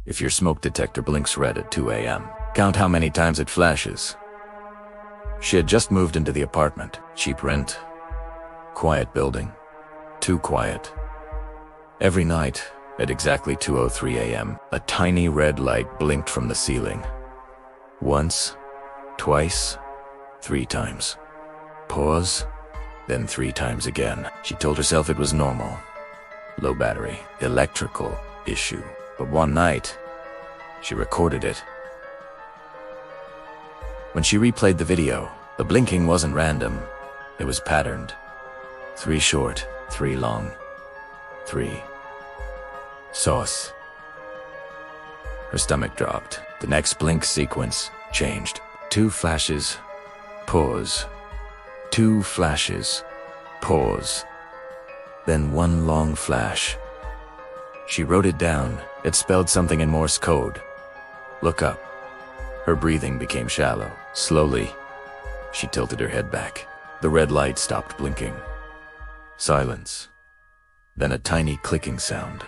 If your smoke detector blinks red at 2 a.m., count how many times it flashes. She had just moved into the apartment. Cheap rent. Quiet building. Too quiet. Every night, at exactly 2:03 a.m., a tiny red light blinked from the ceiling. Once, twice, 3 times. Pause, then 3 times again. She told herself it was normal. Low battery, electrical issue. But one night, she recorded it. When she replayed the video, the blinking wasn't random. It was patterned. 3 short, 3 long. 3. Sauce. Her stomach dropped. The next blink sequence changed. 2 flashes, pause. 2 flashes, pause. Then 1 long flash. She wrote it down. It spelled something in Morse code. Look up. Her breathing became shallow. Slowly, she tilted her head back. The red light stopped blinking. Silence. Then a tiny clicking sound.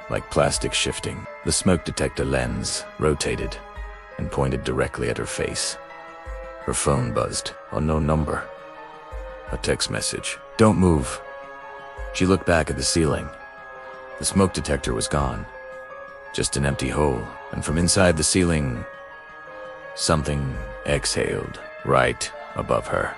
Like plastic shifting. The smoke detector lens rotated and pointed directly at her face. Her phone buzzed. Unknown number. A text message. Don't move. She looked back at the ceiling. The smoke detector was gone. Just an empty hole. And from inside the ceiling, something exhaled right above her.